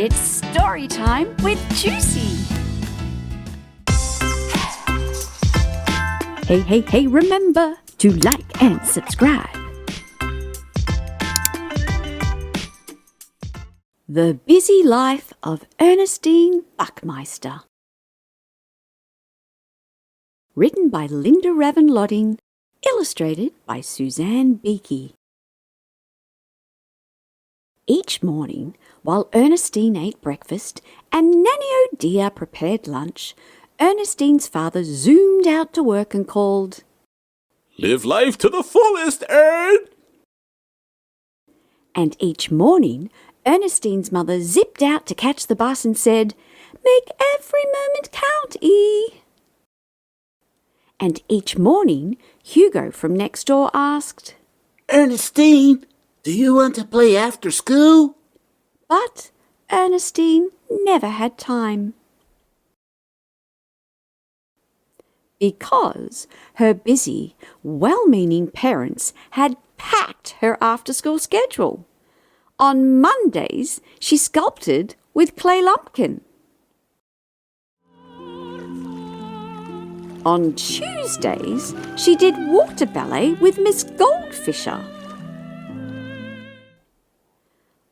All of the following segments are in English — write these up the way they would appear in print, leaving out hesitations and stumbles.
It's story time with Juicy. Hey, remember to like and subscribe. The Busy Life of Ernestine Buckmeister. Written by Ravin Lodding, illustrated by Suzanne Beaky. Each morning, while Ernestine ate breakfast and Nanny Oh Dear prepared lunch, Ernestine's father zoomed out to work and called, "Live life to the fullest, Ern!" And each morning, Ernestine's mother zipped out to catch the bus and said, "Make every moment count, E." And each morning, Hugo from next door asked, "Ernestine, do you want to play after school?" But Ernestine never had time. Because her busy, well-meaning parents had packed her after-school schedule. On Mondays, she sculpted with clay lumpkin. On Tuesdays, she did water ballet with Miss Goldfisher.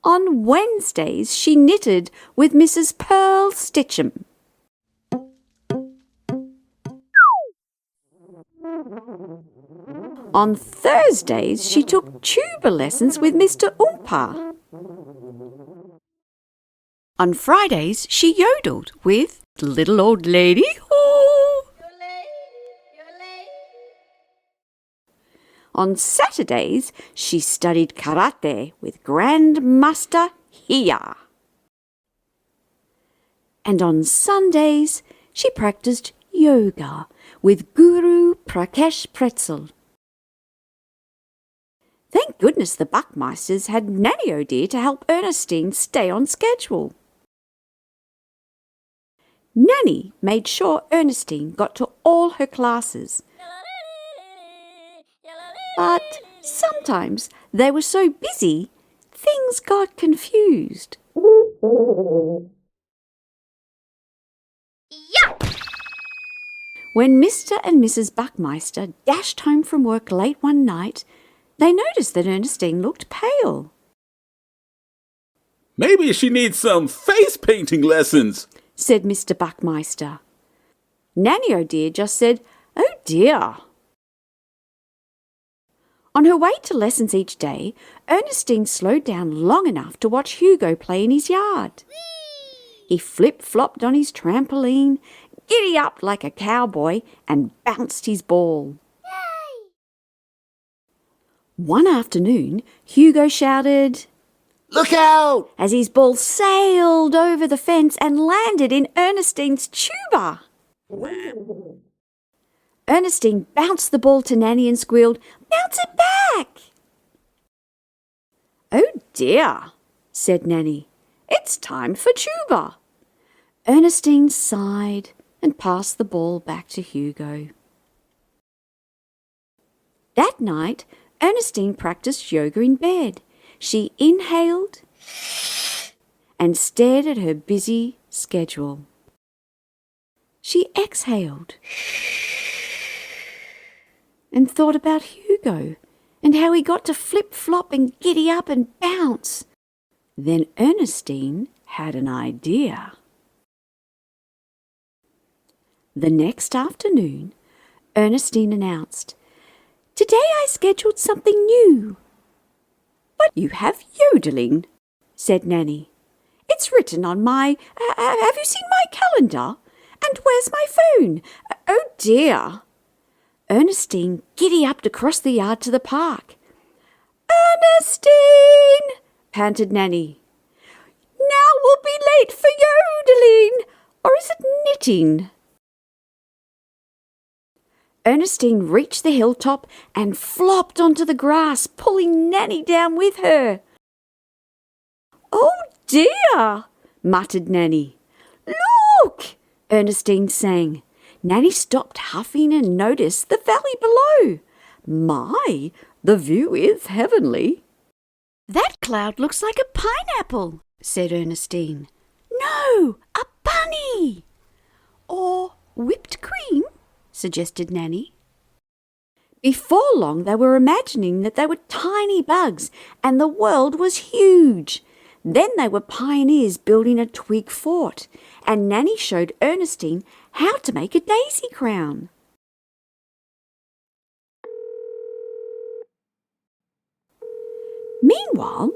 On Wednesdays, she knitted with Mrs. Pearl Stitcham. On Thursdays, she took tuba lessons with Mr. Oompa. On Fridays, she yodeled with Little Old Lady. On Saturdays, she studied karate with Grandmaster Hiya. And on Sundays, she practiced yoga with Guru Prakesh Pretzel. Thank goodness the Buckmeisters had Nanny Oh Dear to help Ernestine stay on schedule. Nanny made sure Ernestine got to all her classes. But sometimes they were so busy, things got confused. When Mr. and Mrs. Buckmeister dashed home from work late one night, they noticed that Ernestine looked pale. "Maybe she needs some face painting lessons," said Mr. Buckmeister. Nanny Oh Dear just said, "Oh dear." On her way to lessons each day, Ernestine slowed down long enough to watch Hugo play in his yard. He flip-flopped on his trampoline, giddy up like a cowboy, and bounced his ball. Yay! One afternoon, Hugo shouted, "Look out!" as his ball sailed over the fence and landed in Ernestine's tuba. Ernestine bounced the ball to Nanny and squealed, "Bounce it back!" "Oh dear," said Nanny. "It's time for tuba." Ernestine sighed and passed the ball back to Hugo. That night, Ernestine practiced yoga in bed. She inhaled and stared at her busy schedule. She exhaled and thought about Hugo and how he got to flip-flop and giddy up and bounce. Then Ernestine had an idea. The next afternoon, Ernestine announced, "Today I scheduled something new." "But you have yodeling," said Nanny. "It's written on my... have you seen my calendar? And where's my phone? Oh dear." Ernestine giddy-upped across the yard to the park. "Ernestine!" panted Nanny. "Now we'll be late for yodeling. Or is it knitting?" Ernestine reached the hilltop and flopped onto the grass, pulling Nanny down with her. "Oh dear," muttered Nanny. "Look!" Ernestine sang. Nanny stopped huffing and noticed the valley below. "My, the view is heavenly." "That cloud looks like a pineapple," said Ernestine. no, a bunny! Or whipped cream, suggested Nanny. Before long they were imagining that they were tiny bugs and the world was huge. Then they were pioneers building a twig fort, and Nanny showed Ernestine how to make a daisy crown. Meanwhile,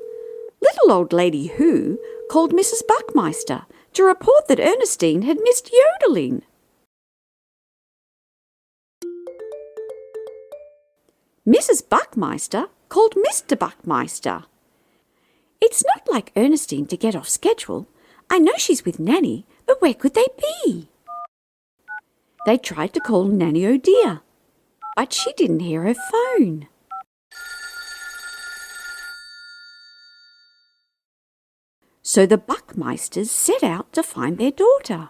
little old Lady Who called Mrs. Buckmeister to report that Ernestine had missed yodeling. Mrs. Buckmeister called Mr. Buckmeister. It's not like Ernestine to get off schedule. I know she's with Nanny, but where could they be? They tried to call Nanny Oh dear, but she didn't hear her phone. So the Buckmeisters set out to find their daughter.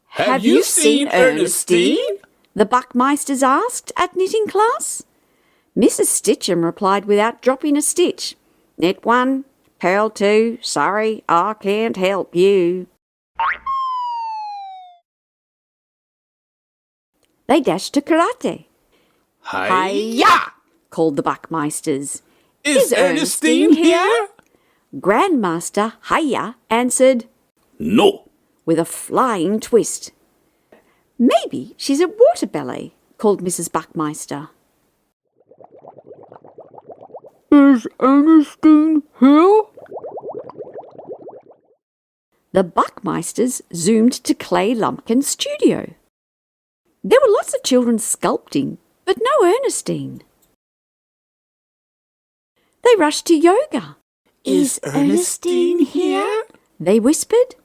Have you seen Ernestine? The Buckmeisters asked at knitting class. Mrs. Stitchum replied without dropping a stitch. Knit 1, purl 2, sorry, I can't help you. They dashed to karate. Hi-ya! Called the Buckmeisters. Is Ernestine here? Grandmaster Hiya answered, No. with a flying twist. Maybe she's at water ballet, called Mrs. Buckmeister. Is Ernestine here? The Buckmeisters zoomed to Clay Lumpkin's studio. There were lots of children sculpting, but no Ernestine. They rushed to yoga. Is Ernestine here? They whispered.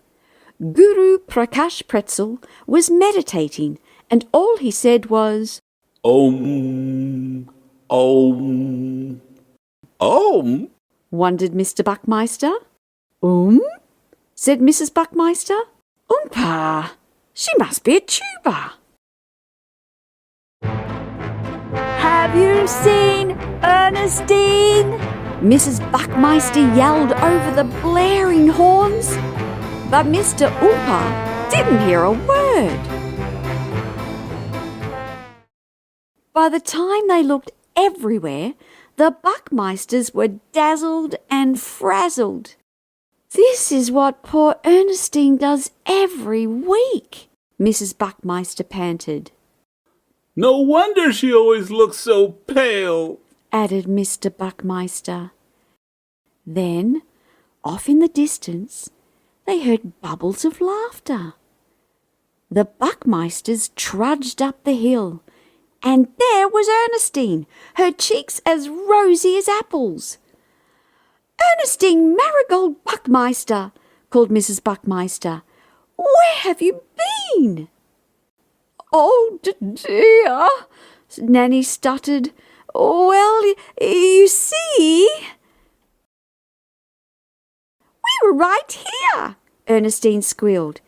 Guru Prakash Pretzel was meditating, and all he said was, Om. wondered Mr. Buckmeister. Said Mrs. Buckmeister. Oompa, she must be a tuba. Have you seen Ernestine? Mrs. Buckmeister yelled over the blaring horns. But Mr. Oompa didn't hear a word. By the time they looked everywhere, the Buckmeisters were dazzled and frazzled. This is what poor Ernestine does every week, Mrs. Buckmeister panted. No wonder she always looks so pale, added Mr. Buckmeister. Then, off in the distance, they heard bubbles of laughter. The Buckmeisters trudged up the hill, and there was Ernestine, her cheeks as rosy as apples. Ernestine Marigold Buckmeister, called Mrs. Buckmeister. Where have you been? Oh dear, Nanny stuttered. Well, you see... We were right here, Ernestine squealed.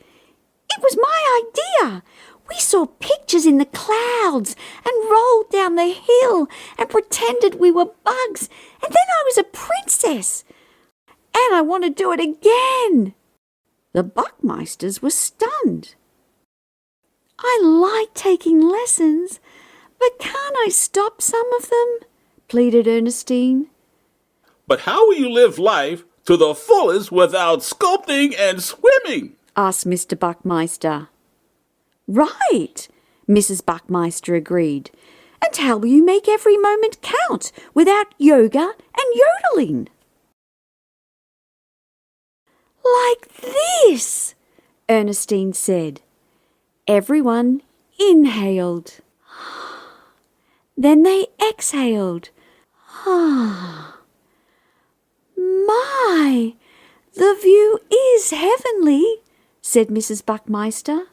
It was my idea. We saw pictures in the clouds and rolled down the hill and pretended we were bugs, and then I was a princess. And I want to do it again. The Buckmeisters were stunned. I like taking lessons, but can't I stop some of them? Pleaded Ernestine. but how will you live life to the fullest without sculpting and swimming? Asked Mr. Buckmeister. Right, Mrs. Buckmeister agreed. And how will you make every moment count without yoga and yodeling? Like this, Ernestine said. Everyone inhaled. Then they exhaled. My, the view is heavenly, said Mrs. Buckmeister.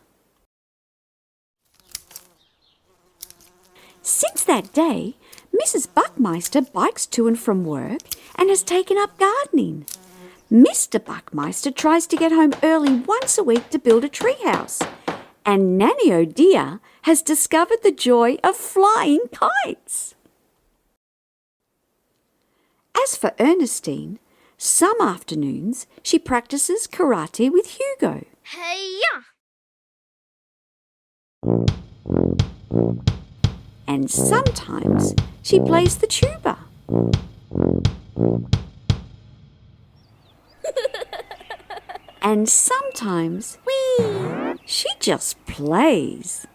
Since that day, Mrs. Buckmeister bikes to and from work and has taken up gardening. Mr. Buckmeister tries to get home early once a week to build a treehouse. And Nanny O'Dear has discovered the joy of flying kites. As for Ernestine, some afternoons she practices karate with Hugo. Hey-ya! And sometimes she plays the tuba. And sometimes she just plays.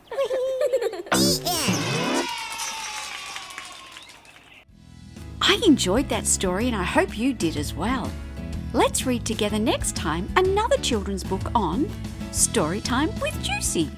I enjoyed that story and I hope you did as well. Let's read together next time another children's book on Storytime with Juicy.